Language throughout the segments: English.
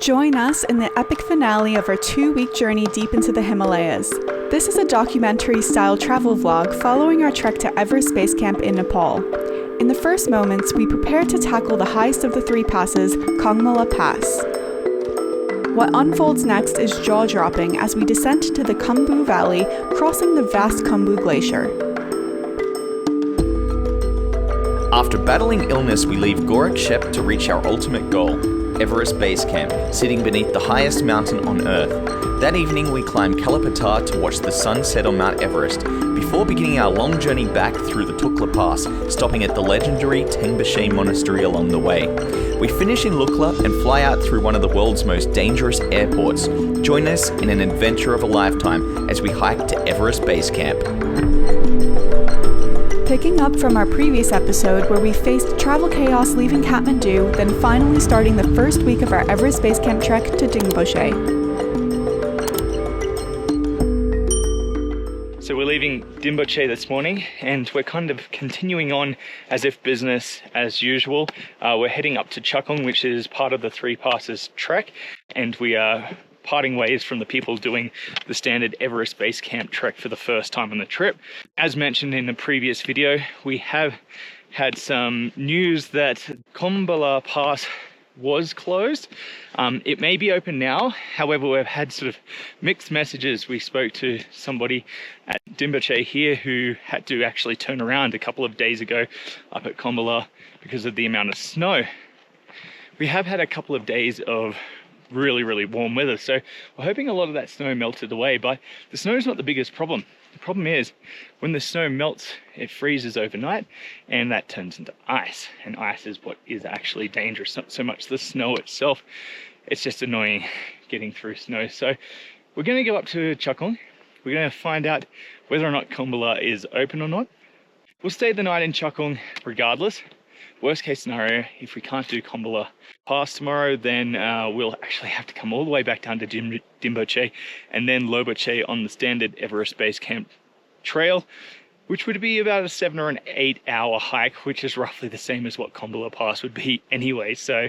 Join us in the epic finale of our 2-week journey deep into the Himalayas. This is a documentary-style travel vlog following our trek to Everest Base Camp in Nepal. In the first moments, we prepare to tackle the highest of the 3 passes, Kongma La Pass. What unfolds next is jaw-dropping as we descend into the Khumbu Valley, crossing the vast Khumbu Glacier. After battling illness, we leave Gorak Shep to reach our ultimate goal, Everest Base Camp, sitting beneath the highest mountain on Earth. That evening, we climb Kala Patthar to watch the sun set on Mount Everest, before beginning our long journey back through the Lukla Pass, stopping at the legendary Tengboche Monastery along the way. We finish in Lukla and fly out through one of the world's most dangerous airports. Join us in an adventure of a lifetime as we hike to Everest Base Camp. Picking up from our previous episode where we faced travel chaos leaving Kathmandu, then finally starting the first week of our Everest Base Camp trek to Dingboche. So we're leaving Dingboche this morning and we're kind of continuing on as if business as usual. We're heading up to Chukhung, which is part of the 3 passes trek, and we are parting ways from the people doing the standard Everest Base Camp trek for the first time on the trip. As mentioned in the previous video, we have had some news that Kongma La Pass was closed. It may be open now. However, we've had sort of mixed messages. We spoke to somebody at Dingboche here who had to actually turn around a couple of days ago up at Kongma La because of the amount of snow. We have had a couple of days of really warm weather, so we're hoping a lot of that snow melted away, but the snow is not the biggest problem. The problem is when the snow melts, it freezes overnight and that turns into ice, and ice is what is actually dangerous, not so much the snow itself. It's just annoying getting through snow. So we're going to go up to Chukhung. We're going to find out whether or not Kongma La is open or not. We'll stay the night in Chukhung regardless. Worst case scenario, if we can't do Kongma La Pass tomorrow, then we'll actually have to come all the way back down to Dingboche and then Lobuche on the standard Everest Base Camp trail, which would be about a 7 or an 8 hour hike, which is roughly the same as what Kongma La Pass would be anyway. So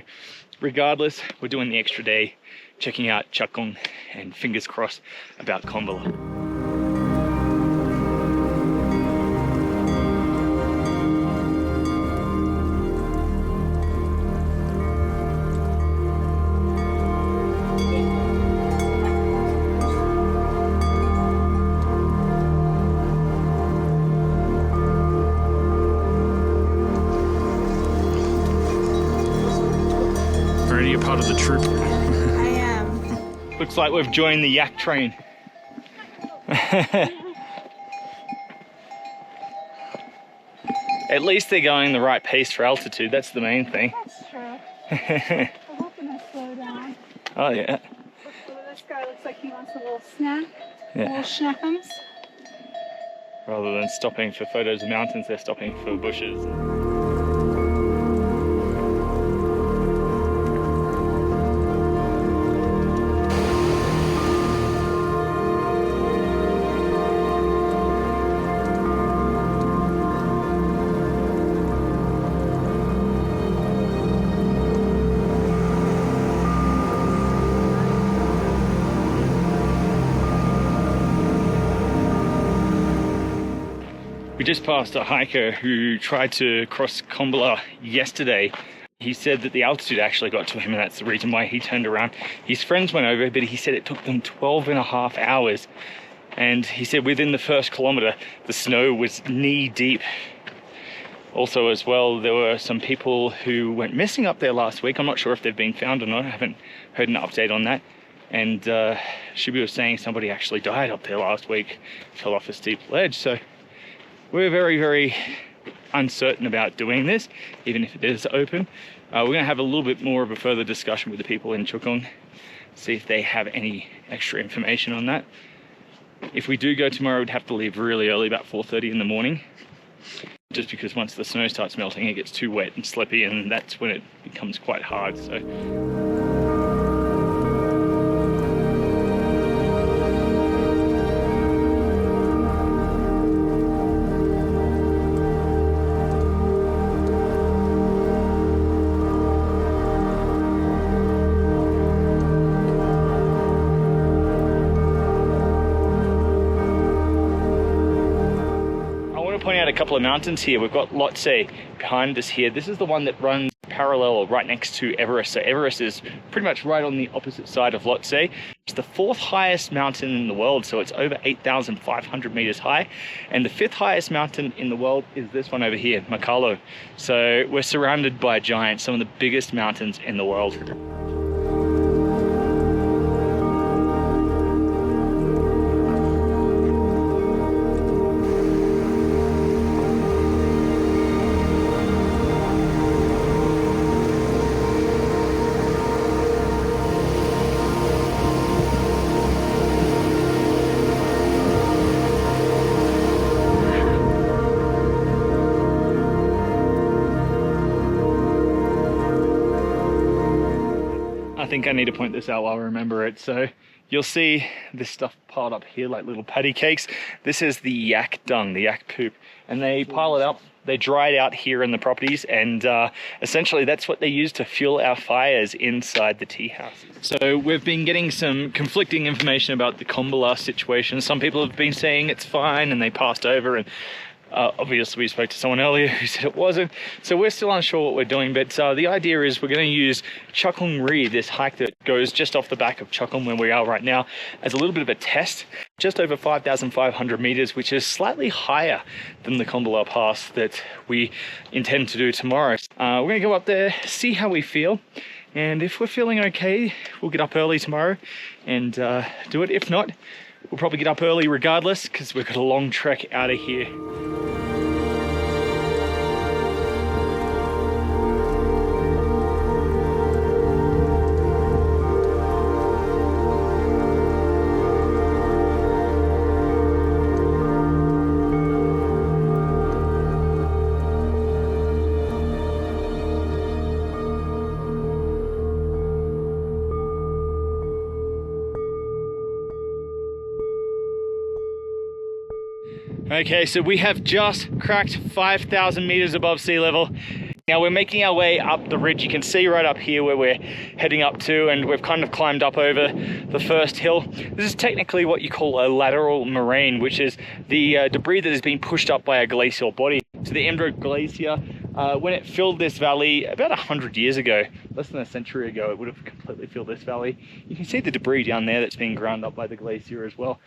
regardless, we're doing the extra day, checking out Chukhung, and fingers crossed about Kongma La. Already a part of the troop. I am. Looks like we've joined the yak train. At least they're going the right pace for altitude, that's the main thing. That's true. I'm hoping I slow down. Oh yeah. This guy looks like he wants a little snack. Yeah. Little schnackums. Rather than stopping for photos of mountains, they're stopping for bushes. We just passed a hiker who tried to cross Kongma La yesterday. He said that the altitude actually got to him and that's the reason why he turned around. His friends went over, but he said it took them 12.5 hours. And he said within the first kilometer, the snow was knee deep. Also as well, there were some people who went missing up there last week. I'm not sure if they've been found or not. I haven't heard an update on that. And Shibi was saying somebody actually died up there last week, fell off a steep ledge. So we're very uncertain about doing this, even if it is open. We're going to have a little bit more of a further discussion with the people in Chukhung, see if they have any extra information on that. If we do go tomorrow, we'd have to leave really early, about 4:30 in the morning, just because once the snow starts melting, it gets too wet and slippy, and that's when it becomes quite hard. So couple of mountains here. We've got Lhotse behind us here. This is the one that runs parallel or right next to Everest. So Everest is pretty much right on the opposite side of Lhotse. It's the 4th highest mountain in the world, so it's over 8,500 meters high. And the 5th highest mountain in the world is this one over here, Makalo. So we're surrounded by giants, some of the biggest mountains in the world. I think I need to point this out while I remember it. So you'll see this stuff piled up here like little patty cakes. This is the yak dung, the yak poop, and they pile it up. They dry it out here in the properties, and essentially that's what they use to fuel our fires inside the tea houses. So we've been getting some conflicting information about the Kongma La situation. Some people have been saying it's fine and they passed over, and obviously we spoke to someone earlier who said it wasn't. So we're still unsure what we're doing, but the idea is we're going to use Chukhung Ri, this hike that goes just off the back of Chukhung where we are right now, as a little bit of a test. Just over 5,500 meters, which is slightly higher than the Kongma La Pass that we intend to do tomorrow. We're going to go up there, see how we feel, and if we're feeling okay, we'll get up early tomorrow and do it. If not, we'll probably get up early regardless, because we've got a long trek out of here. Okay, so we have just cracked 5,000 meters above sea level. Now we're making our way up the ridge. You can see right up here where we're heading up to, and we've kind of climbed up over the first hill. This is technically what you call a lateral moraine, which is the debris that has been pushed up by a glacial body. So the Dingboche Glacier, when it filled this valley about 100 years ago, less than a century ago, it would have completely filled this valley. You can see the debris down there that's been ground up by the glacier as well.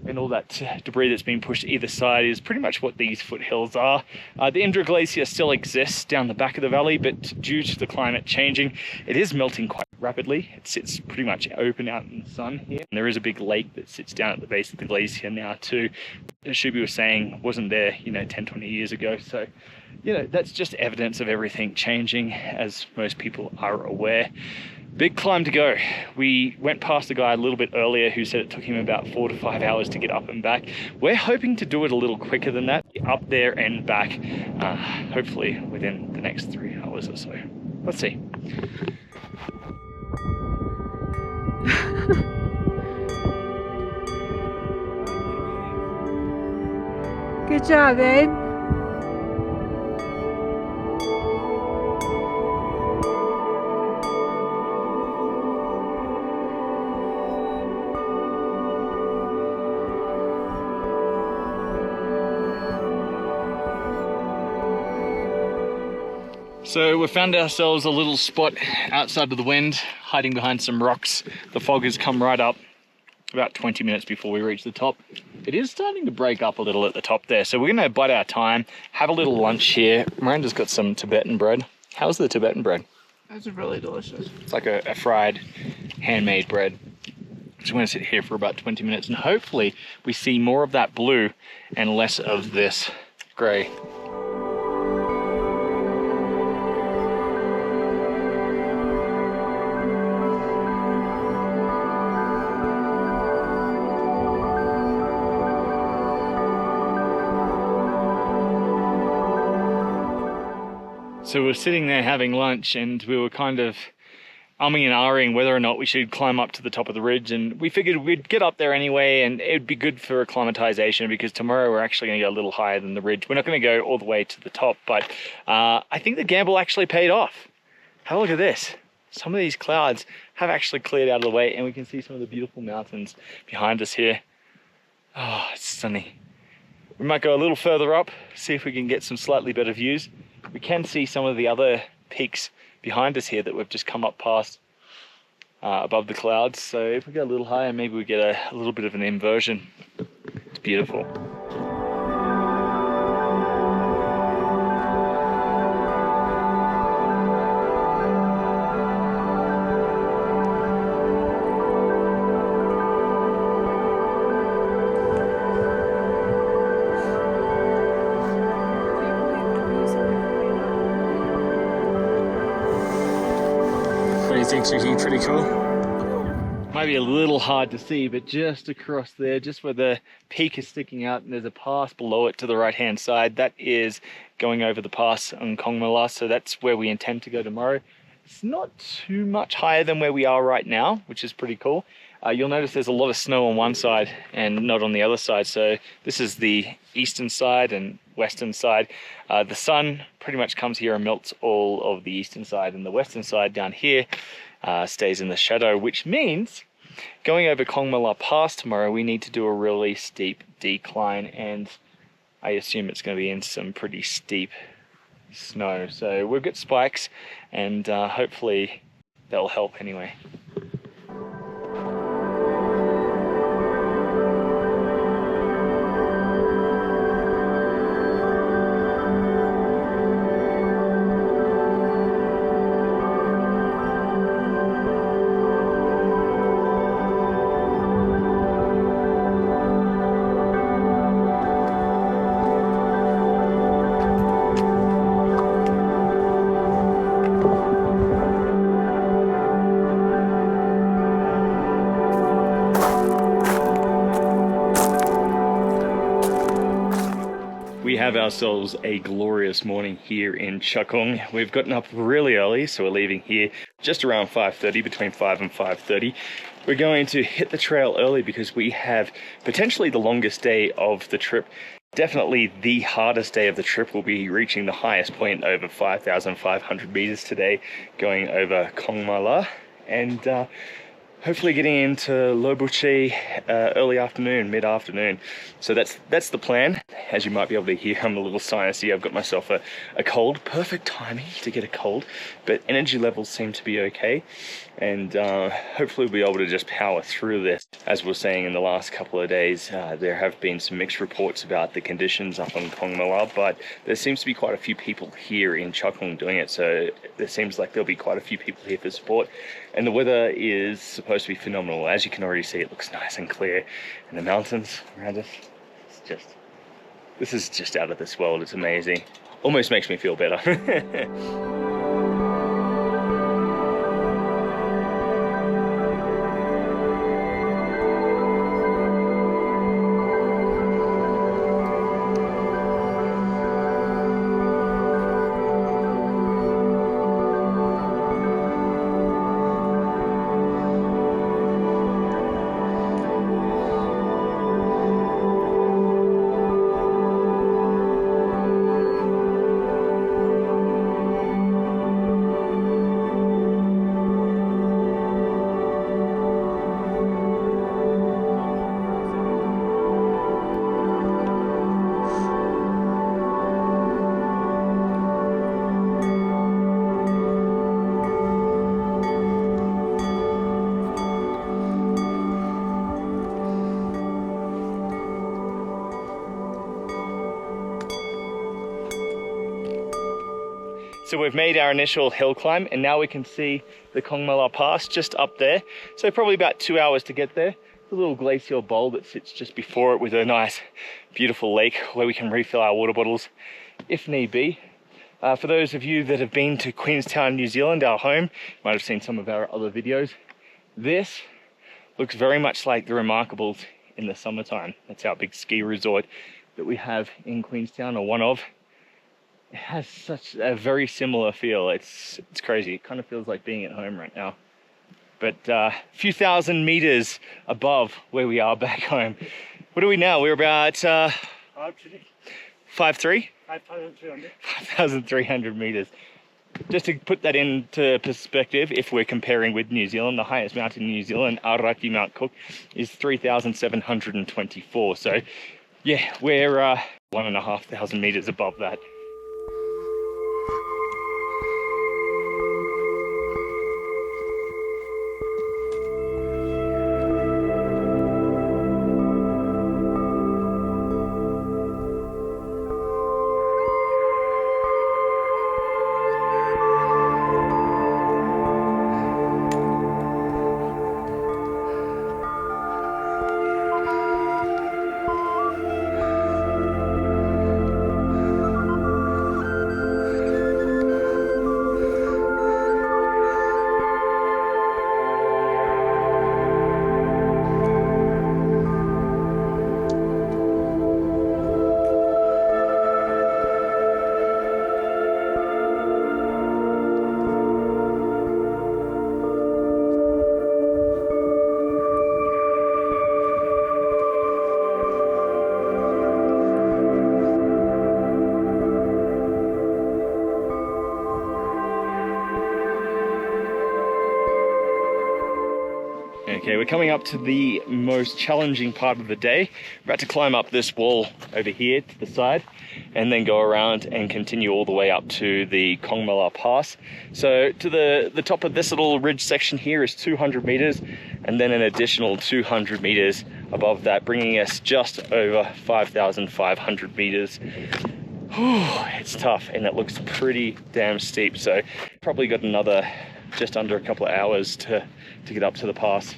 And all that debris that's been pushed either side is pretty much what these foothills are. The Dingboche Glacier still exists down the back of the valley, but due to the climate changing, it is melting quite rapidly. It sits pretty much open out in the sun here. And there is a big lake that sits down at the base of the glacier now too. As Shubi was saying, wasn't there, 10, 20 years ago. So, that's just evidence of everything changing, as most people are aware. Big climb to go. We went past a guy a little bit earlier who said it took him about 4 to 5 hours to get up and back. We're hoping to do it a little quicker than that, up there and back, hopefully within the next 3 hours or so. Let's see. Good job, babe. So we found ourselves a little spot outside of the wind, hiding behind some rocks. The fog has come right up about 20 minutes before we reach the top. It is starting to break up a little at the top there, so we're going to bide our time, have a little lunch here. Miranda's got some Tibetan bread. How's the Tibetan bread? That's really delicious. It's like a fried, handmade bread. So we're going to sit here for about 20 minutes, and hopefully we see more of that blue and less of this grey. So we're sitting there having lunch, and we were kind of umming and ahhing whether or not we should climb up to the top of the ridge, and we figured we'd get up there anyway, and it'd be good for acclimatization, because tomorrow we're actually going to go a little higher than the ridge. We're not going to go all the way to the top, but I think the gamble actually paid off. Have a look at this. Some of these clouds have actually cleared out of the way, and we can see some of the beautiful mountains behind us here. Oh, it's sunny. We might go a little further up, see if we can get some slightly better views. We can see some of the other peaks behind us here that we've just come up past above the clouds. So if we go a little higher, maybe we get a little bit of an inversion. It's beautiful. Thinks it's pretty cool. Might be a little hard to see, but just across there, just where the peak is sticking out, and there's a pass below it to the right hand side, that is going over the pass on Kongma La, so that's where we intend to go tomorrow. It's not too much higher than where we are right now, which is pretty cool. You'll notice there's a lot of snow on one side and not on the other side, so this is the eastern side and western side. The sun pretty much comes here and melts all of the eastern side, and the western side down here stays in the shadow, which means going over Kongma La Pass tomorrow, we need to do a really steep decline, and I assume it's going to be in some pretty steep snow. So we've got spikes, and hopefully they'll help anyway. We have ourselves a glorious morning here in Chukhung. We've gotten up really early, so we're leaving here just around 5:30, between 5 and 5:30. We're going to hit the trail early because we have potentially the longest day of the trip. Definitely the hardest day of the trip. Will be reaching the highest point over 5,500 meters today, going over Kongma La, and hopefully getting into Lobuche early afternoon, mid-afternoon. So that's the plan. As you might be able to hear, I'm a little sinusy. I've got myself a cold. Perfect timing to get a cold, but energy levels seem to be okay. And hopefully we'll be able to just power through this. As we were saying in the last couple of days, there have been some mixed reports about the conditions up on Kongma La, but there seems to be quite a few people here in Chukhung doing it. So there seems like there'll be quite a few people here for support. And the weather is supposed to be phenomenal. As you can already see, it looks nice and clear. And the mountains around us, this is just out of this world. It's amazing. Almost makes me feel better. So we've made our initial hill climb, and now we can see the Kongma La Pass just up there. So probably about 2 hours to get there. The little glacial bowl that sits just before it with a nice, beautiful lake where we can refill our water bottles if need be. For those of you that have been to Queenstown, New Zealand, our home, you might have seen some of our other videos. This looks very much like the Remarkables in the summertime. That's our big ski resort that we have in Queenstown, or one of. It has such a very similar feel. It's crazy. It kind of feels like being at home right now. But a few thousand meters above where we are back home. What are we now? We're about 5,300 meters. Just to put that into perspective, if we're comparing with New Zealand, the highest mountain in New Zealand, Aoraki Mount Cook, is 3,724. So Yeah, we're 1,500 meters above that. Okay, we're coming up to the most challenging part of the day. We're about to climb up this wall over here to the side and then go around and continue all the way up to the Kongma La Pass. So to the top of this little ridge section here is 200 meters and then an additional 200 meters above that, bringing us just over 5,500 meters. Whew, it's tough and it looks pretty damn steep. So probably got another just under a couple of hours to get up to the pass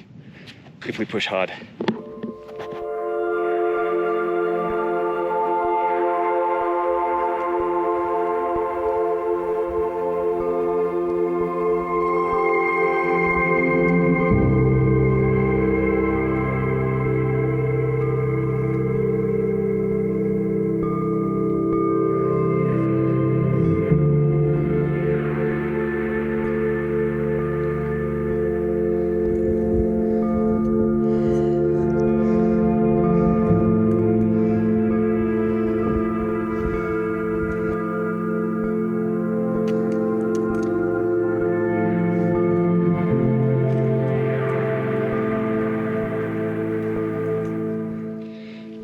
if we push hard.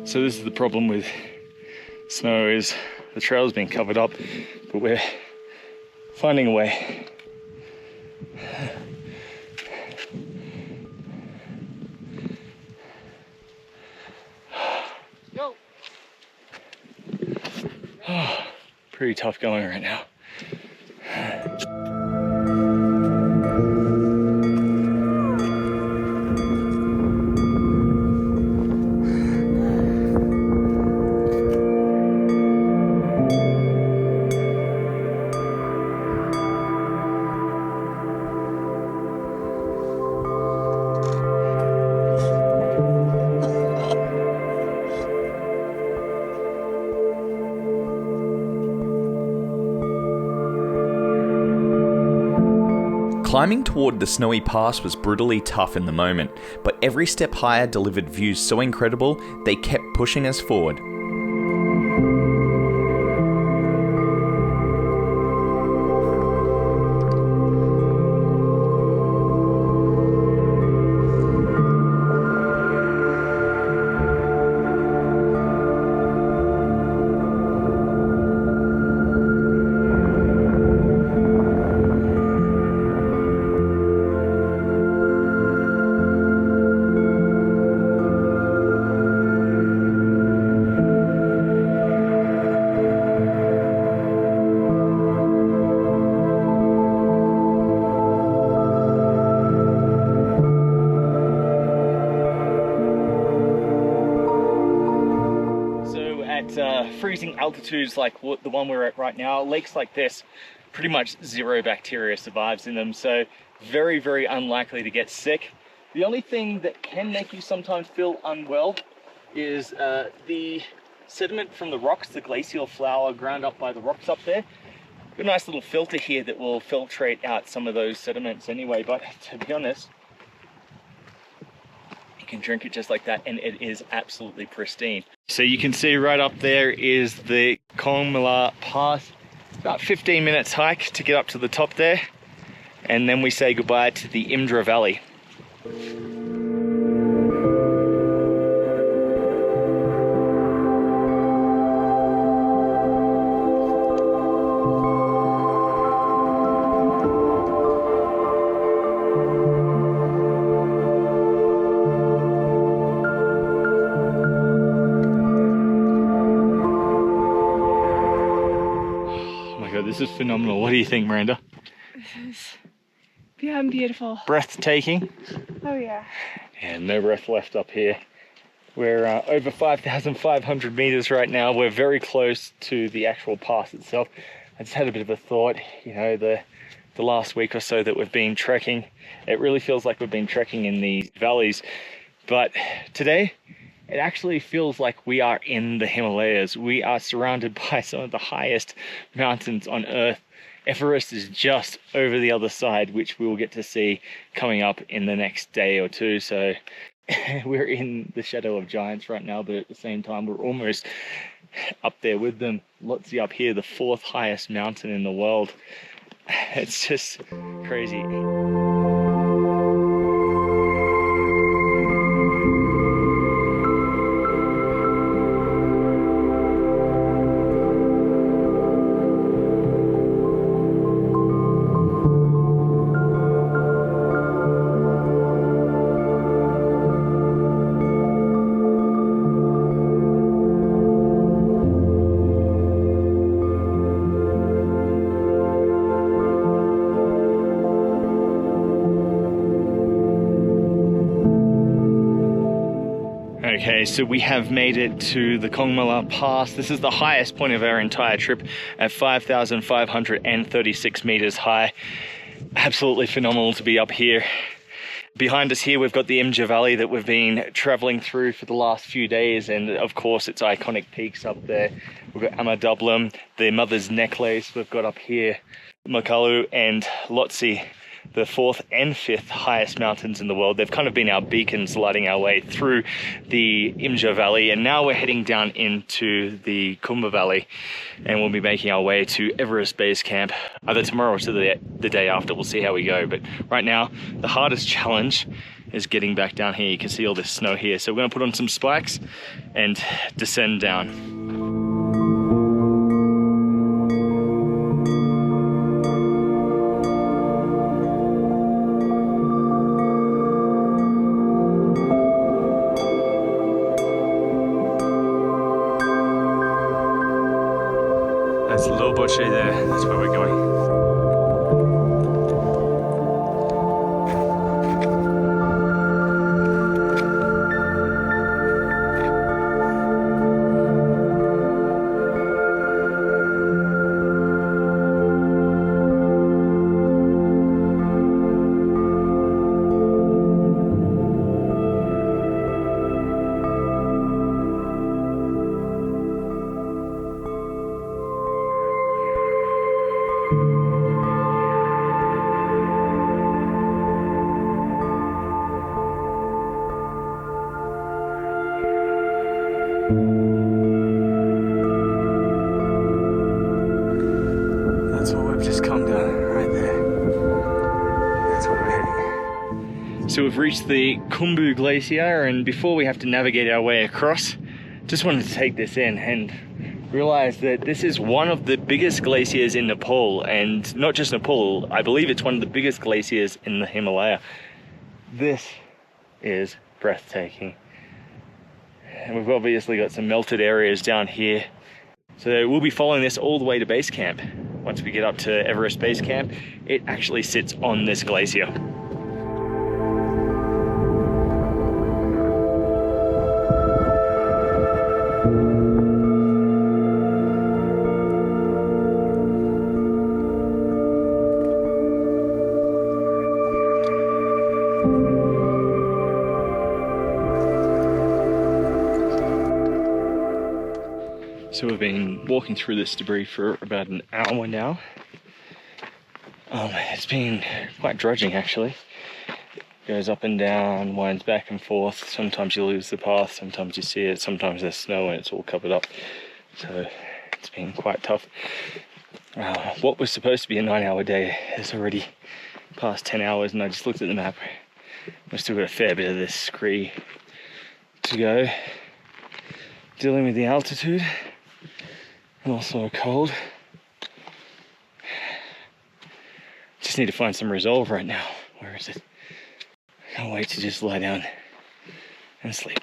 So this is the problem with snow, is the trail's been covered up, but we're finding a way. Go. Pretty tough going right now. Climbing toward the snowy pass was brutally tough in the moment, but every step higher delivered views so incredible they kept pushing us forward. Freezing altitudes like the one we're at right now, lakes like this, pretty much zero bacteria survives in them, so very, very unlikely to get sick. The only thing that can make you sometimes feel unwell is the sediment from the rocks, the glacial flour ground up by the rocks up there. Got a nice little filter here that will filtrate out some of those sediments anyway, but to be honest, you can drink it just like that and it is absolutely pristine. So you can see right up there is the Kongma La Pass. About 15 minutes hike to get up to the top there, and then we say goodbye to the Imdra Valley. This is phenomenal. What do you think, Miranda? This is beyond beautiful. Breathtaking. Oh yeah. And no breath left up here. We're over 5,500 meters right now. We're very close to the actual pass itself. I just had a bit of a thought, you know, the last week or so that we've been trekking, it really feels like we've been trekking in these valleys. But today, it actually feels like we are in the Himalayas. We are surrounded by some of the highest mountains on Earth. Everest is just over the other side, which we will get to see coming up in the next day or two. So we're in the shadow of giants right now, but at the same time, we're almost up there with them. Lhotse up here, the 4th highest mountain in the world. It's just crazy. Okay, so we have made it to the Kongma La Pass. This is the highest point of our entire trip at 5,536 meters high. Absolutely phenomenal to be up here. Behind us here, we've got the Imja Valley that we've been traveling through for the last few days, and of course its iconic peaks up there. We've got Ama Dablam, the Mother's Necklace we've got up here, Makalu and Lhotse, the 4th and 5th highest mountains in the world. They've kind of been our beacons lighting our way through the Imja Valley, and now we're heading down into the Khumbu Valley, and we'll be making our way to Everest Base Camp either tomorrow or to the day after. We'll see how we go, but right now the hardest challenge is getting back down here. You can see all this snow here, so we're going to put on some spikes and descend down. That's Lobuche there, that's where we're going. That's what we've just come down right there. That's where we're heading. So we've reached the Khumbu Glacier, and before we have to navigate our way across, just wanted to take this in and realize that this is one of the biggest glaciers in Nepal, and not just Nepal, I believe it's one of the biggest glaciers in the Himalaya. This is breathtaking. And we've obviously got some melted areas down here. So we'll be following this all the way to base camp. Once we get up to Everest Base Camp, it actually sits on this glacier. So we've been walking through this debris for about an hour now. It's been quite drudging actually. Goes up and down, winds back and forth. Sometimes you lose the path, sometimes you see it, sometimes there's snow and it's all covered up. So it's been quite tough. What was supposed to be a 9-hour day is already past 10 hours, and I just looked at the map. We've still got a fair bit of this scree to go. Dealing with the altitude. And also cold. Just need to find some resolve right now. Where is it? I can't wait to just lie down and sleep.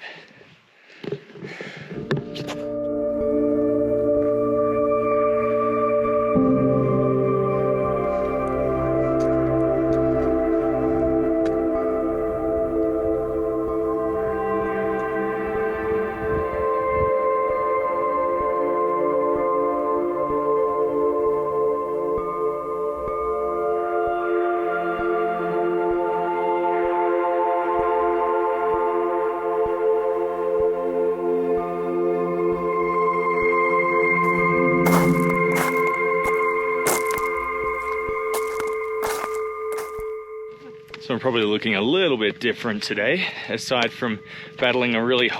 So I'm probably looking a little bit different today. Aside from battling a really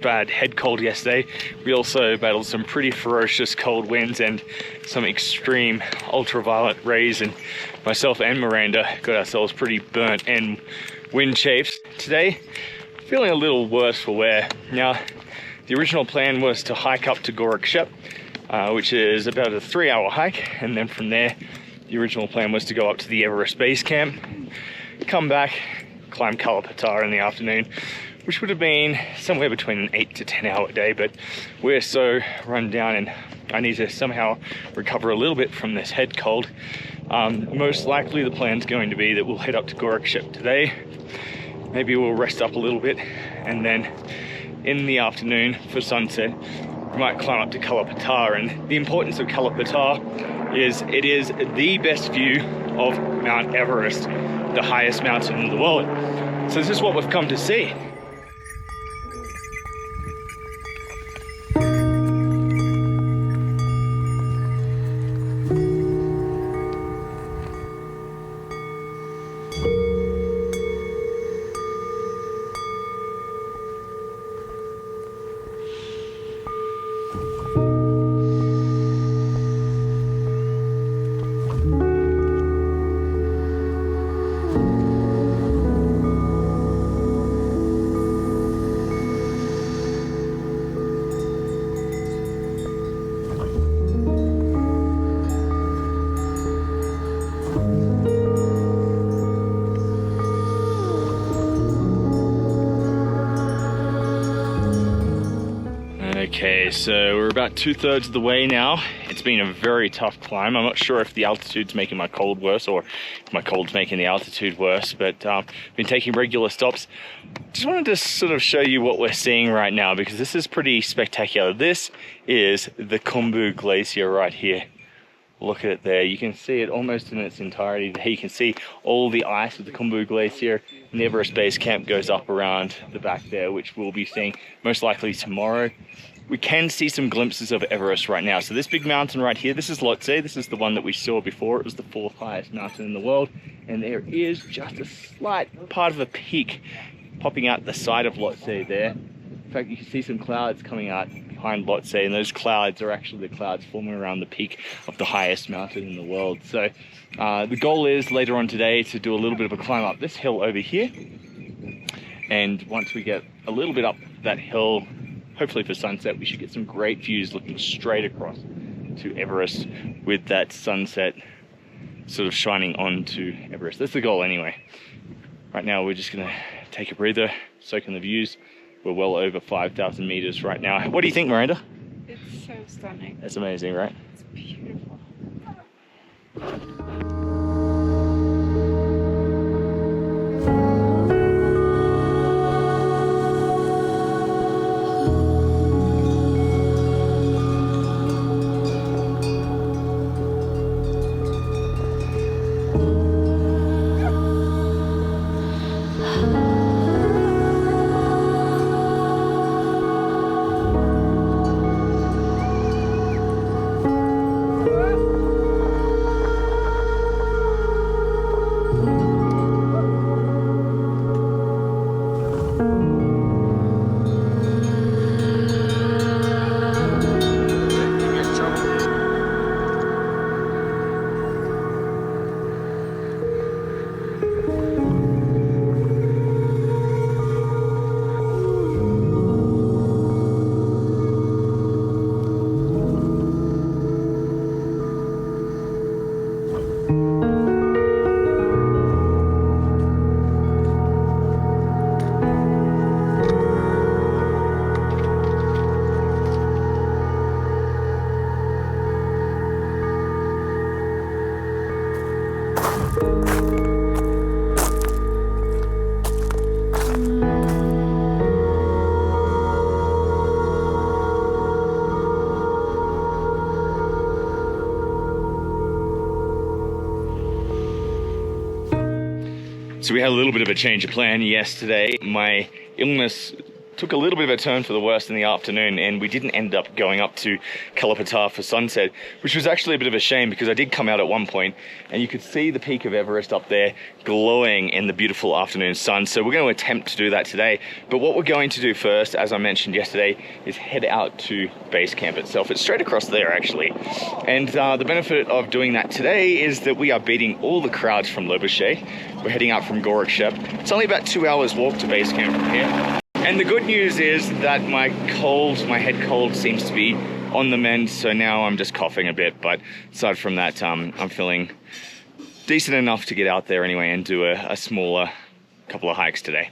bad head cold yesterday, we also battled some pretty ferocious cold winds and some extreme ultraviolet rays, and myself and Miranda got ourselves pretty burnt and wind chafed. Today, feeling a little worse for wear. Now, the original plan was to hike up to Gorak Shep, which is about a 3-hour hike, and then from there, the original plan was to go up to the Everest Base Camp, come back, climb Kala Patthar in the afternoon, which would have been somewhere between an 8 to 10 hour day, but we're so run down and I need to somehow recover a little bit from this head cold. Most likely the plan's going to be that we'll head up to Gorak Shep today. Maybe we'll rest up a little bit, and then in the afternoon for sunset, we might climb up to Kala Patthar. And the importance of Kala Patthar is it is the best view of Mount Everest, the highest mountain in the world. So this is what we've come to see. Okay, so we're about 2/3 of the way now. It's been a very tough climb. I'm not sure if the altitude's making my cold worse or if my cold's making the altitude worse, but been taking regular stops. Just wanted to sort of show you what we're seeing right now, because this is pretty spectacular. This is the Khumbu Glacier right here. Look at it there. You can see it almost in its entirety there. You can see all the ice of the Khumbu Glacier. And the Everest Base Camp goes up around the back there, which we'll be seeing most likely tomorrow. We can see some glimpses of Everest right now. So this big mountain right here, this is Lhotse. This is the one that we saw before. It was the 4th highest mountain in the world. And there is just a slight part of a peak popping out the side of Lhotse there. In fact, you can see some clouds coming out behind Lhotse, and those clouds are actually the clouds forming around the peak of the highest mountain in the world. So the goal is later on today to do a little bit of a climb up this hill over here. And once we get a little bit up that hill, hopefully for sunset, we should get some great views looking straight across to Everest with that sunset sort of shining onto Everest. That's the goal anyway. Right now we're just gonna take a breather, soak in the views. We're well over 5,000 meters right now. What do you think, Miranda? It's so stunning. That's amazing, right? It's beautiful. So we had a little bit of a change of plan yesterday. My illness took a little bit of a turn for the worse in the afternoon, and we didn't end up going up to Kala Patthar for sunset, which was actually a bit of a shame because I did come out at one point and you could see the peak of Everest up there glowing in the beautiful afternoon sun. So we're going to attempt to do that today. But what we're going to do first, as I mentioned yesterday, is head out to base camp itself. It's straight across there actually. And the benefit of doing that today is that we are beating all the crowds from Lobuche. We're heading out from Gorak, Shep. It's only about 2 hours walk to base camp from here. And the good news is that my head cold seems to be on the mend, so now I'm just coughing a bit, but aside from that, I'm feeling decent enough to get out there anyway and do a smaller couple of hikes today.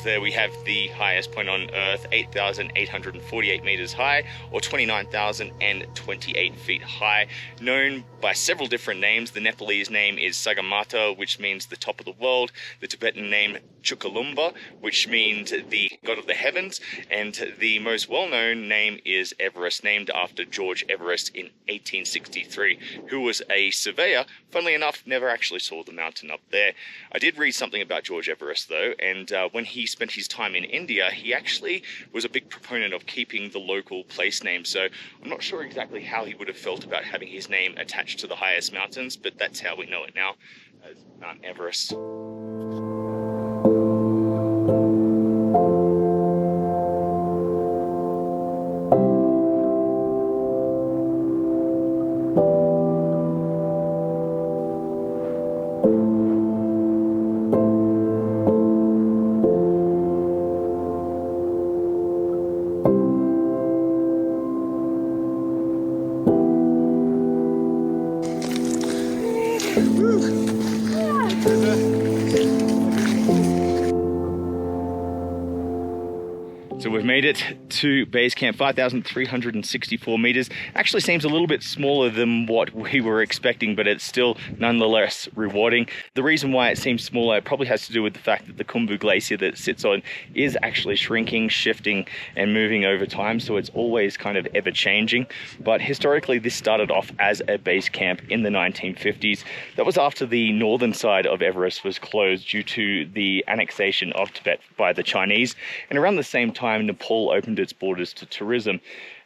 There we have the highest point on Earth, 8,848 meters high, or 29,028 feet high, known by several different names. The Nepalese name is Sagamata, which means the top of the world. The Tibetan name Chukhung, which means the god of the heavens, and the most well-known name is Everest, named after George Everest in 1863, who was a surveyor. Funnily enough, never actually saw the mountain up there. I did read something about George Everest though, and when he spent his time in India, he actually was a big proponent of keeping the local place name. So I'm not sure exactly how he would have felt about having his name attached to the highest mountains, but that's how we know it now as Mount Everest. So we've made it to base camp, 5,364 meters. Actually seems a little bit smaller than what we were expecting, but it's still nonetheless rewarding. The reason why it seems smaller probably has to do with the fact that the Khumbu Glacier that it sits on is actually shrinking, shifting, and moving over time. So it's always kind of ever changing. But historically, this started off as a base camp in the 1950s. That was after the northern side of Everest was closed due to the annexation of Tibet by the Chinese. And around the same time, Nepal opened its borders to tourism.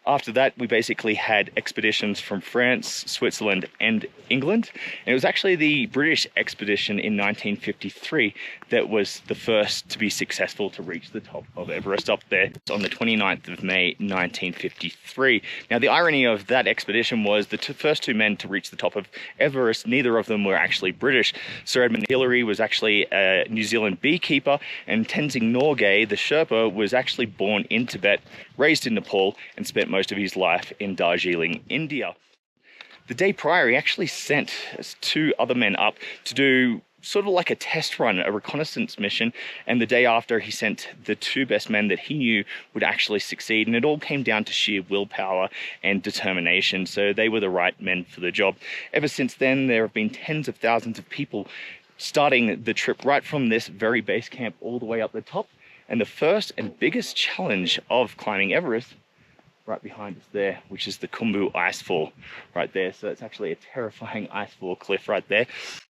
After that, we basically had expeditions from France, Switzerland, and England. And it was actually the British expedition in 1953 that was the first to be successful to reach the top of Everest up there on the 29th of May, 1953. Now, the irony of that expedition was the first two men to reach the top of Everest, neither of them were actually British. Sir Edmund Hillary was actually a New Zealand beekeeper, and Tenzing Norgay, the Sherpa, was actually born in Tibet, raised in Nepal, and spent most of his life in Darjeeling, India. The day prior, he actually sent two other men up to do sort of like a test run, a reconnaissance mission, and the day after he sent the two best men that he knew would actually succeed, and it all came down to sheer willpower and determination. So they were the right men for the job. Ever since then, there have been tens of thousands of people starting the trip right from this very base camp all the way up the top. And the first and biggest challenge of climbing Everest right behind us there, which is the Khumbu Icefall right there. So it's actually a terrifying icefall cliff right there.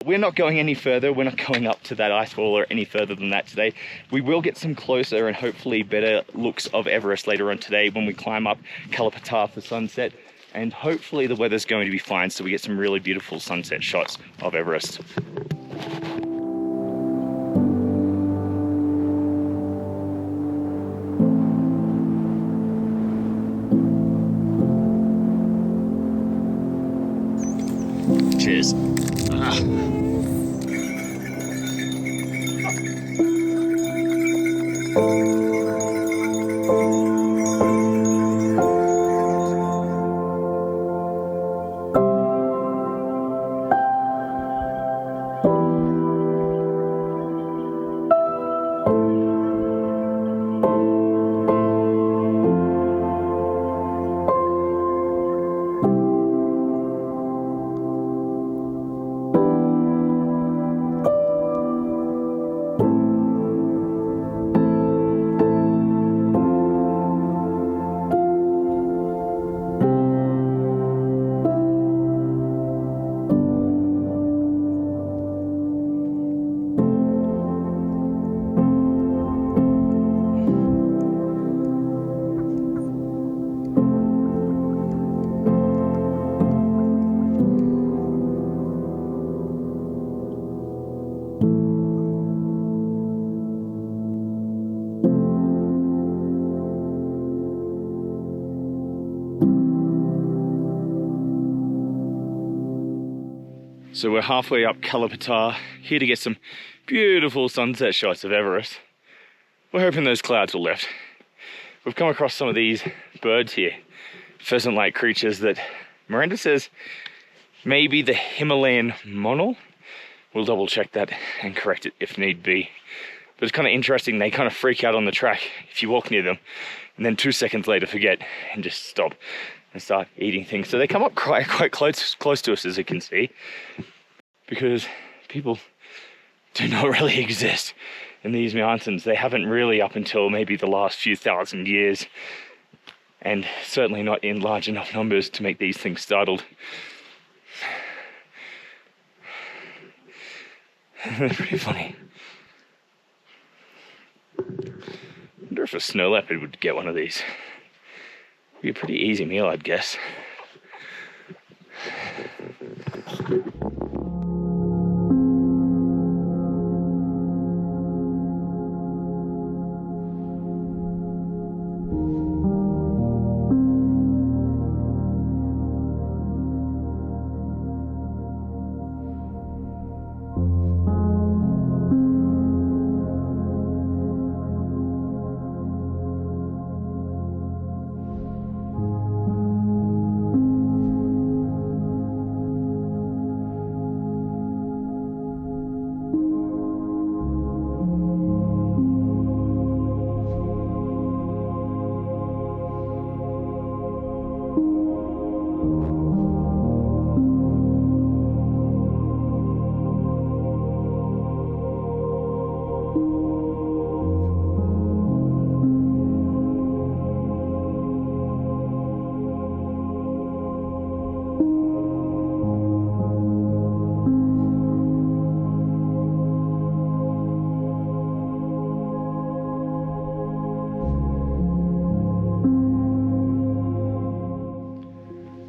We're not going any further. We're not going up to that icefall or any further than that today. We will get some closer and hopefully better looks of Everest later on today when we climb up Kala Patthar for sunset. And hopefully the weather's going to be fine, so we get some really beautiful sunset shots of Everest. Cheers. So we're halfway up Kala Patthar, here to get some beautiful sunset shots of Everest. We're hoping those clouds will lift. We've come across some of these birds here, pheasant-like creatures that Miranda says may be the Himalayan monal. We'll double check that and correct it if need be. But it's kind of interesting, they kind of freak out on the track if you walk near them, and then 2 seconds later forget and just stop and start eating things. So they come up quite close to us, as you can see, because people do not really exist in these mountains. They haven't really up until maybe the last few thousand years, and certainly not in large enough numbers to make these things startled. They're pretty funny. I wonder if a snow leopard would get one of these. It'd be a pretty easy meal, I'd guess.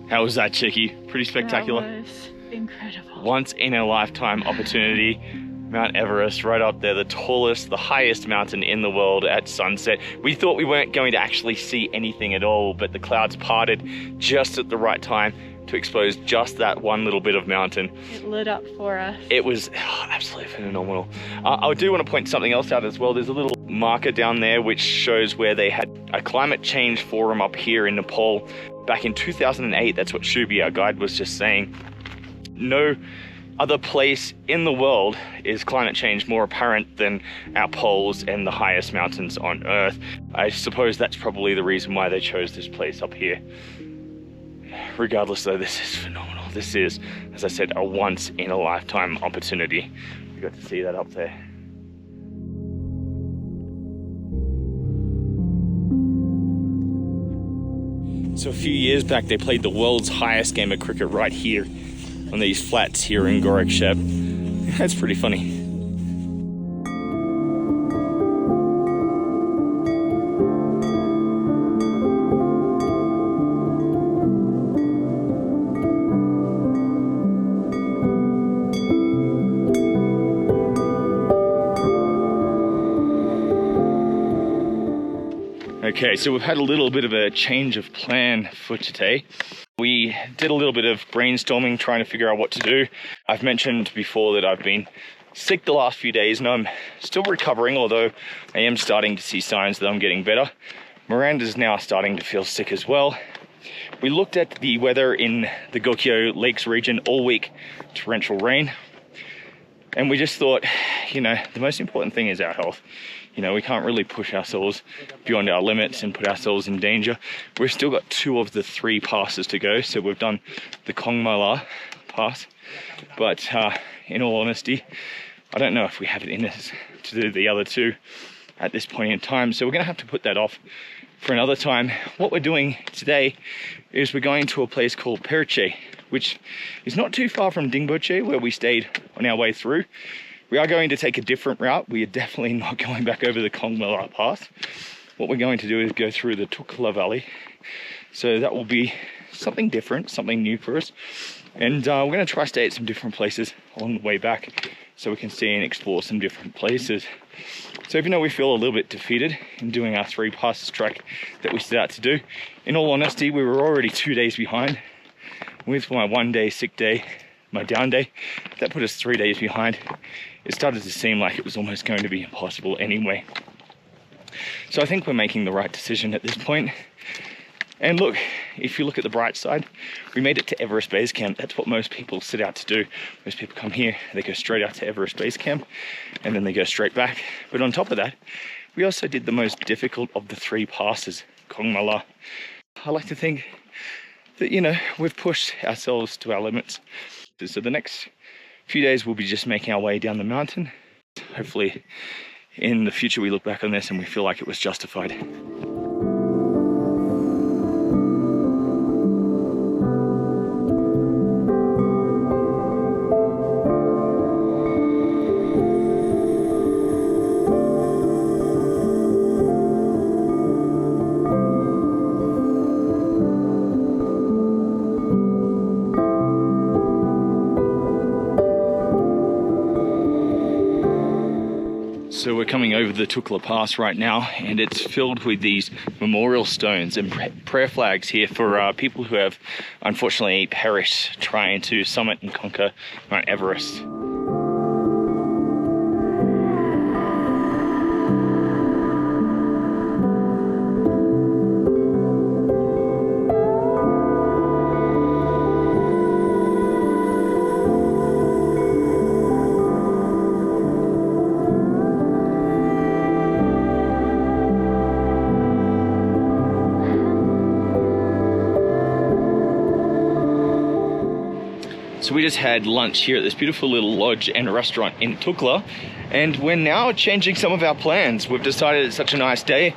How was that, Chicky? Pretty spectacular. That was incredible. Once in a lifetime opportunity. Mount Everest, right up there, the tallest, the highest mountain in the world at sunset. We thought we weren't going to actually see anything at all, but the clouds parted just at the right time to expose just that one little bit of mountain. It lit up for us. It was absolutely phenomenal. I do want to point something else out as well. There's a little marker down there which shows where they had a climate change forum up here in Nepal back in 2008. That's what Shubi, our guide, was just saying. No other place in the world is climate change more apparent than our poles and the highest mountains on Earth. I suppose that's probably the reason why they chose this place up here. Regardless though, this is phenomenal. This is, as I said, a once in a lifetime opportunity. We got to see that up there. So a few years back, they played the world's highest game of cricket right here on these flats here in Gorak, Shep. That's pretty funny. Okay, so we've had a little bit of a change of plan for today. We did a little bit of brainstorming, trying to figure out what to do. I've mentioned before that I've been sick the last few days, and I'm still recovering, although I am starting to see signs that I'm getting better. Miranda's now starting to feel sick as well. We looked at the weather in the Gokyo Lakes region all week, torrential rain. And we just thought, you know, the most important thing is our health. You know, we can't really push ourselves beyond our limits and put ourselves in danger. We've still got 2 of the 3 passes to go. So we've done the Kongma La Pass. But in all honesty, I don't know if we have it in us to do the other 2 at this point in time. So we're going to have to put that off for another time. What we're doing today is we're going to a place called Pangboche, which is not too far from Dingboche, where we stayed on our way through. We are going to take a different route. We are definitely not going back over the Kongma La Pass. What we're going to do is go through the Lukla Valley. So that will be something different, something new for us. And we're going to try to stay at some different places on the way back so we can see and explore some different places. So even though we feel a little bit defeated in doing our 3 passes trek that we set out to do, in all honesty, we were already 2 days behind. With my 1 day sick day my down day. That put us 3 days behind. It started to seem like it was almost going to be impossible anyway. So I think we're making the right decision at this point. And look, if you look at the bright side, we made it to Everest Base Camp. That's what most people set out to do. Most people come here, they go straight out to Everest Base Camp, and then they go straight back. But on top of that, we also did the most difficult of the 3 passes, Kongma La. I like to think that, you know, we've pushed ourselves to our limits. So the next few days we'll be just making our way down the mountain. Hopefully in the future we look back on this and we feel like it was justified. So we're coming over the Chukhung La Pass right now, and it's filled with these memorial stones and prayer flags here for people who have unfortunately perished trying to summit and conquer Mount Everest. So we just had lunch here at this beautiful little lodge and restaurant in Lukla, and we're now changing some of our plans. We've decided it's such a nice day,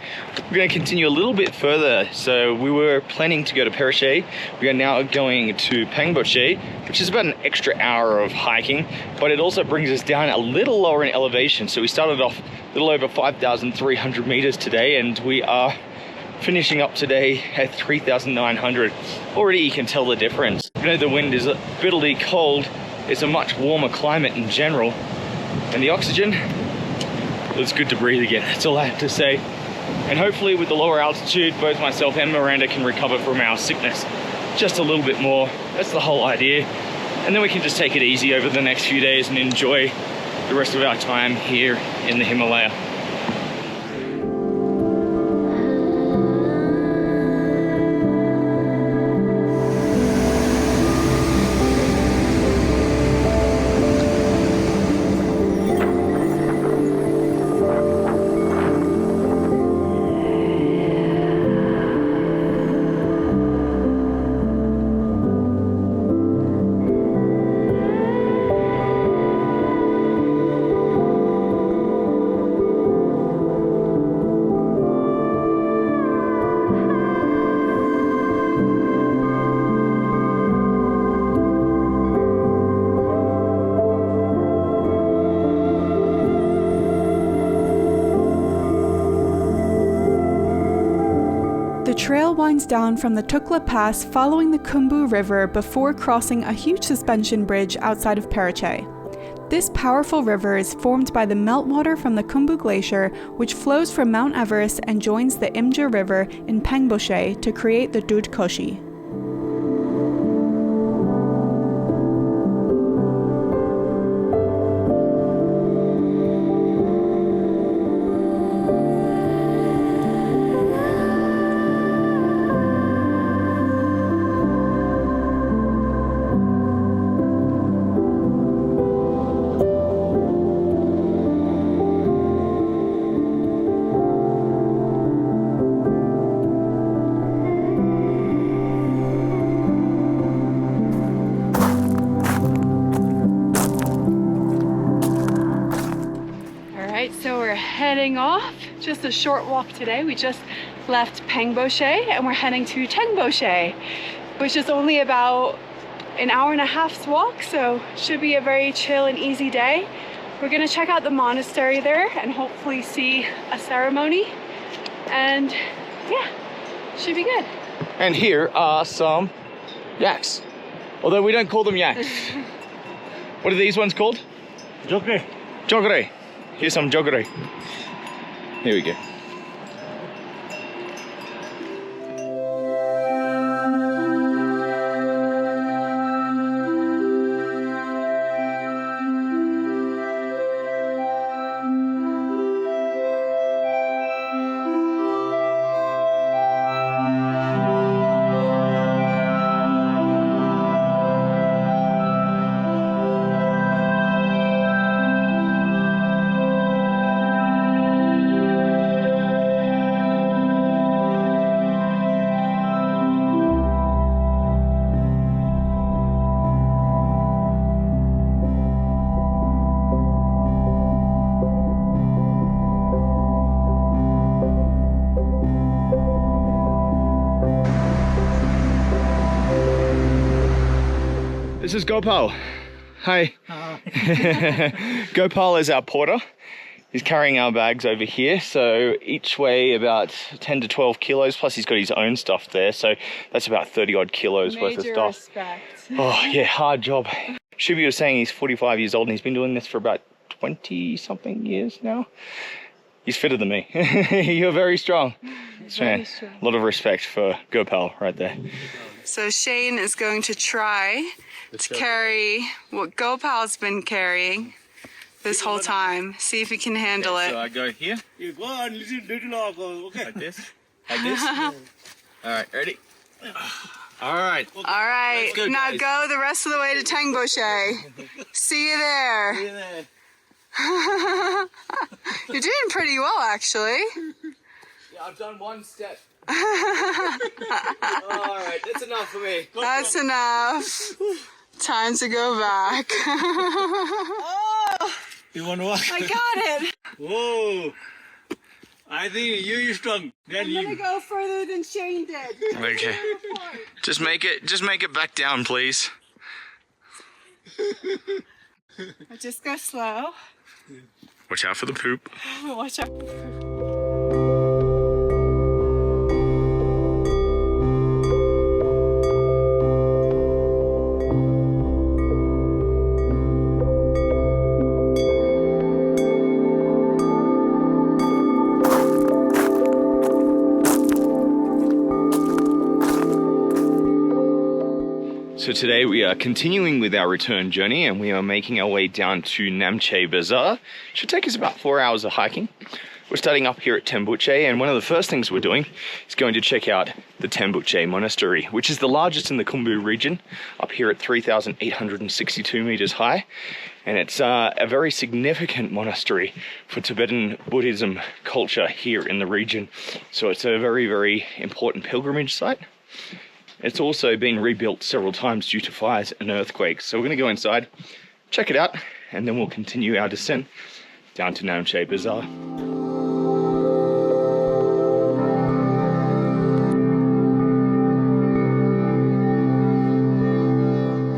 we're going to continue a little bit further. So we were planning to go to Pangboche. We are now going to Pangboche, which is about an extra hour of hiking, but it also brings us down a little lower in elevation. So we started off a little over 5,300 meters today, and we are finishing up today at 3,900. Already you can tell the difference. You know, the wind is bitterly cold. It's a much warmer climate in general. And the oxygen, it's good to breathe again. That's all I have to say. And hopefully with the lower altitude, both myself and Miranda can recover from our sickness just a little bit more. That's the whole idea. And then we can just take it easy over the next few days and enjoy the rest of our time here in the Himalaya. The trail winds down from the Chukhung La Pass following the Khumbu River before crossing a huge suspension bridge outside of Pangboche. This powerful river is formed by the meltwater from the Khumbu Glacier, which flows from Mount Everest and joins the Imja River in Pangboche to create the Dingboche. So we're heading off. Just a short walk today. We just left Pangboche and we're heading to Tengboche, which is only about an hour and a half's walk, so should be a very chill and easy day. We're gonna check out the monastery there and hopefully see a ceremony, and yeah, should be good. And here are some yaks, although we don't call them yaks. What are these ones called? Jogre. Jogre. Here's some jogre. Here we go. This is Gopal. Hi. Gopal is our porter. He's carrying our bags over here, so each weigh about 10 to 12 kilos, plus he's got his own stuff there, so that's about 30 odd kilos worth of stuff. Respect. Oh yeah, hard job. Shubi was saying he's 45 years old and he's been doing this for about 20 something years now. He's fitter than me. You're very strong. Very strong. A lot of respect for Gopal right there. So Shane is going to try to carry what Gopal's been carrying this whole time. See if he can handle it. So I go here. You go and little okay. Like this. Like this. All right, ready? All right. All right, Let's go, now guys. go the rest of the way to Tengboche. See you there. You're doing pretty well, actually. Yeah, I've done one step. All right, that's enough for me. That's enough. Time to go back. Oh, You want to walk? I got it. Whoa. I think you're strong. Then I'm gonna you. go further than Shane did. Okay. Just make it back down, please. Just go slow. Watch out for the poop. Watch out. So today we are continuing with our return journey and we are making our way down to Namche Bazaar. Should take us about 4 hours of hiking. We're starting up here at Tengboche, and one of the first things we're doing is going to check out the Tengboche Monastery, which is the largest in the Khumbu region, up here at 3,862 meters high. And it's a very significant monastery for Tibetan Buddhism culture here in the region. So it's a very, very important pilgrimage site. It's also been rebuilt several times due to fires and earthquakes. So we're going to go inside, check it out, and then we'll continue our descent down to Namche Bazaar.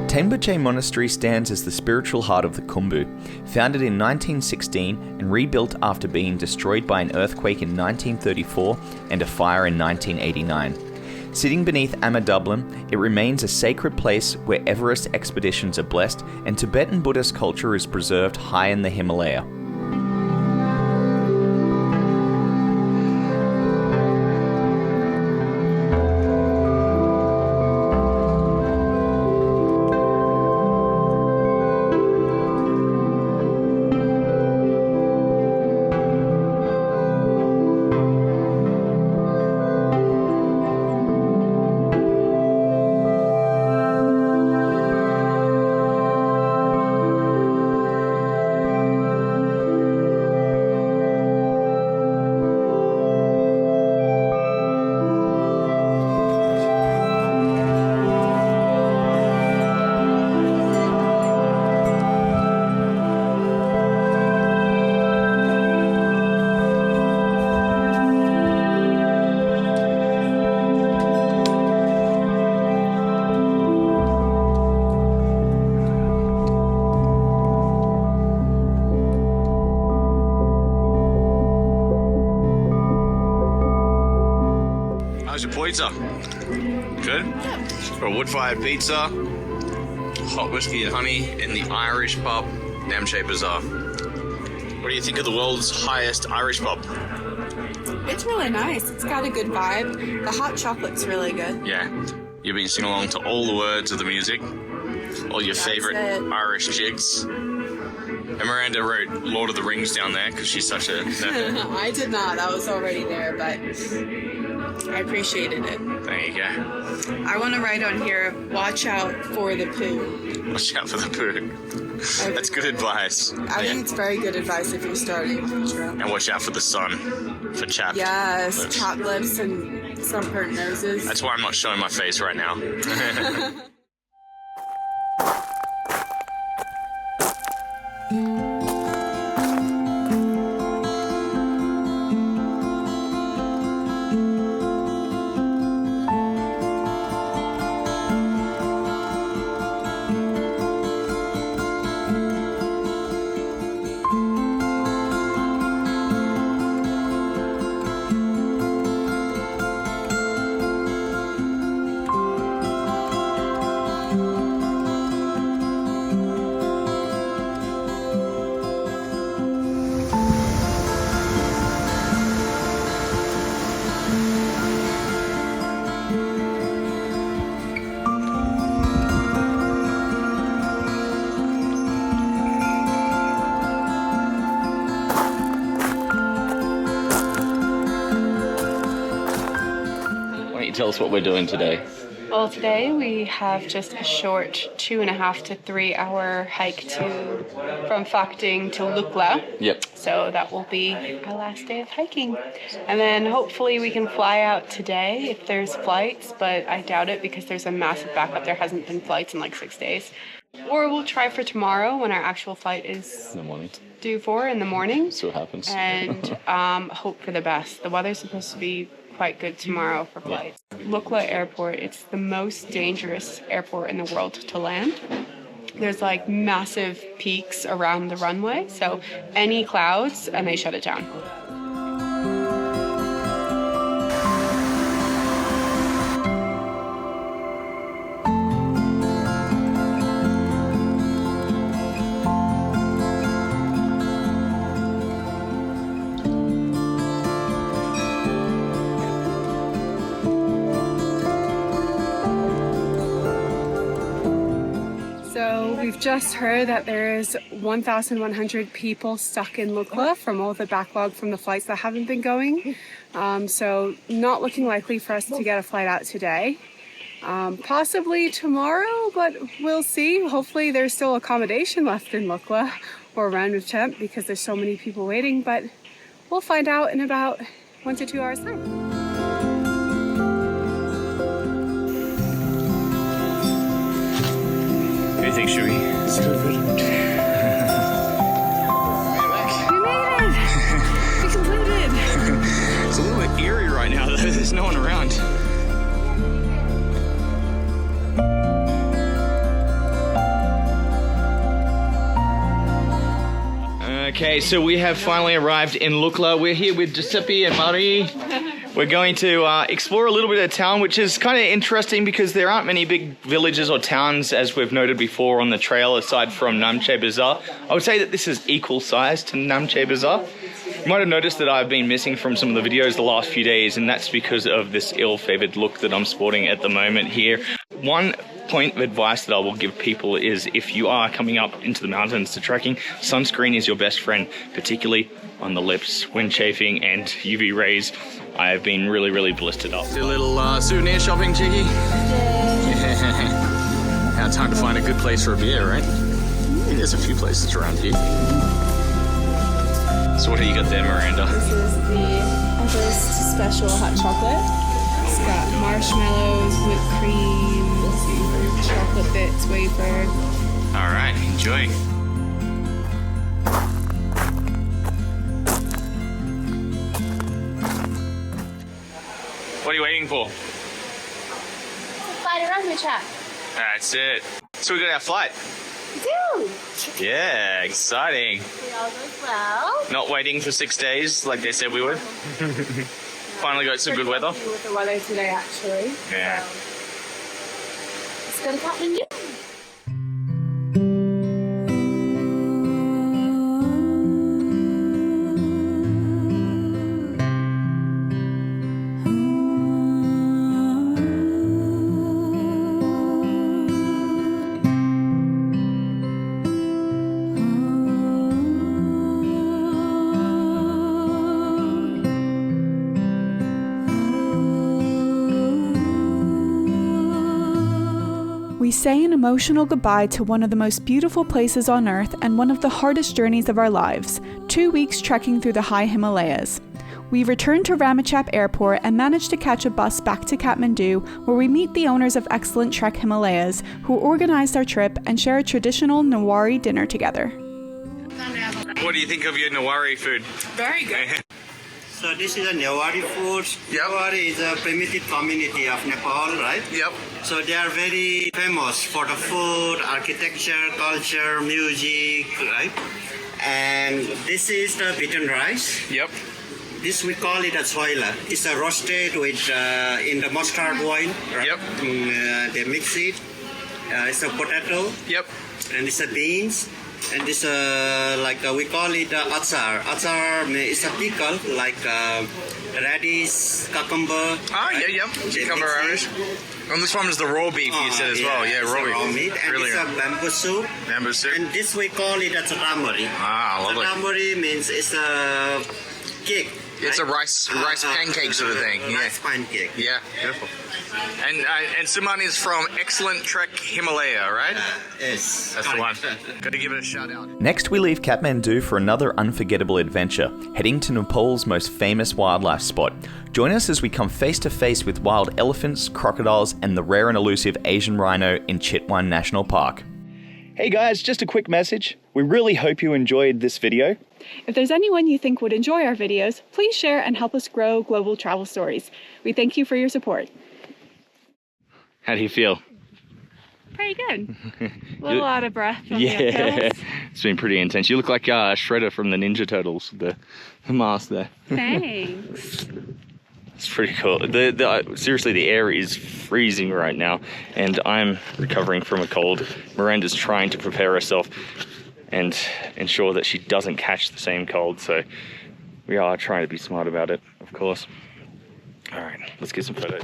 Tengboche Monastery stands as the spiritual heart of the Khumbu, founded in 1916 and rebuilt after being destroyed by an earthquake in 1934 and a fire in 1989. Sitting beneath Ama Dablam, it remains a sacred place where Everest expeditions are blessed and Tibetan Buddhist culture is preserved high in the Himalaya. How's your pizza? Good? For a wood-fired pizza, hot whiskey and honey in the Irish pub, Namche Bazaar. What do you think of the world's highest Irish pub? It's really nice. It's got a good vibe. The hot chocolate's really good. Yeah. You've been singing along to all the words of the music, all your favourite it. Irish jigs. And Miranda wrote Lord of the Rings down there because she's such a... I did not. I was already there, but I appreciated it. There you go. I want to write on here, watch out for the poo. Watch out for the poo. That's good advice. I think it's very good advice if you're starting a trail. And watch out for the sun, for chapped Yes, lips. chapped lips and sunburnt noses. That's why I'm not showing my face right now. tell us what we're doing today? Well, today we have just a short 2.5 to 3 hour hike from Phakding to Lukla. Yep. So that will be our last day of hiking. And then hopefully we can fly out today if there's flights, but I doubt it because there's a massive backup. There hasn't been flights in like 6 days. Or we'll try for tomorrow when our actual flight is In the morning. due for in the morning. See what happens. And hope for the best. The weather's supposed to be quite good tomorrow for flights. Lukla Airport, it's the most dangerous airport in the world to land. There's like massive peaks around the runway, so any clouds and they shut it down. We've just heard that there's 1,100 people stuck in Lukla from all the backlog from the flights that haven't been going. So not looking likely for us to get a flight out today. Possibly tomorrow, but we'll see. Hopefully there's still accommodation left in Lukla or around Namche because there's so many people waiting, but we'll find out in about 1 to 2 hours time. What do you think, Shui? We made it! We completed! It's a little bit eerie right now, though. There's no one around. Okay, so we have finally arrived in Lukla. We're here with Giuseppe and Marie. We're going to explore a little bit of town, which is kind of interesting because there aren't many big villages or towns, as we've noted before on the trail, aside from Namche Bazaar. I would say that this is equal size to Namche Bazaar. You might have noticed that I've been missing from some of the videos the last few days, and that's because of this ill-favored look that I'm sporting at the moment here. One point of advice that I will give people is if you are coming up into the mountains to trekking, sunscreen is your best friend, particularly on the lips when chafing and UV rays. I have been really, really blistered up. Do a little souvenir shopping, Cheeky? Yeah. Now time to find a good place for a beer, right? I think there's a few places around here. So what do you got there, Miranda? This is the Everest Special Hot Chocolate. It's got marshmallows, whipped cream, chocolate bits, wafer. All right, enjoy. What are you waiting for? Flight around the track. That's it. So we got our flight. Do. Yeah, exciting. It all goes well. Not waiting for 6 days like they said we would. Finally got some good weather. With the weather today, actually. Yeah. Let's go to Kathmandu. We say an emotional goodbye to one of the most beautiful places on earth and one of the hardest journeys of our lives, 2 weeks trekking through the high Himalayas. We return to Ramechhap Airport and manage to catch a bus back to Kathmandu, where we meet the owners of Excellent Trek Himalayas, who organized our trip and share a traditional Nawari dinner together. What do you think of your Nawari food? Very good. So this is a Nawari food. Yep. Nawari is a primitive community of Nepal, right? Yep. So they are very famous for the food, architecture, culture, music, right? And this is the beaten rice. Yep. This we call it a soila. It's a roasted with in the mustard oil. Right? Yep. They mix it. It's a potato. Yep. And it's a beans. And this we call it achar. Achar is a pickle like radish, cucumber. Ah, right? yeah. They Cucumber mix radish. And this one is the raw beef you said as well. Yeah, it's raw a beef. raw meat. And Really it's a good. bamboo soup. Bamboo soup. And this we call it a chatamari. Ah, lovely. Chatamari means it's a cake It's a rice pancake sort of thing. Yeah. Rice pancake. Yeah, beautiful. And Suman is from Excellent Trek Himalaya, right? Yes. That's the one. Got to give it a shout out. Next, we leave Kathmandu for another unforgettable adventure, heading to Nepal's most famous wildlife spot. Join us as we come face to face with wild elephants, crocodiles, and the rare and elusive Asian rhino in Chitwan National Park. Hey guys, just a quick message. We really hope you enjoyed this video. If there's anyone you think would enjoy our videos, please share and help us grow global travel stories. We thank you for your support. How do you feel? Pretty good. A little out of breath on the uphills. It's been pretty intense. You look like Shredder from the Ninja Turtles, the mask there. Thanks. It's pretty cool. Seriously, the air is freezing right now, and I'm recovering from a cold. Miranda's trying to prepare herself and ensure that she doesn't catch the same cold, so we are trying to be smart about it, of course. All right, let's get some photos.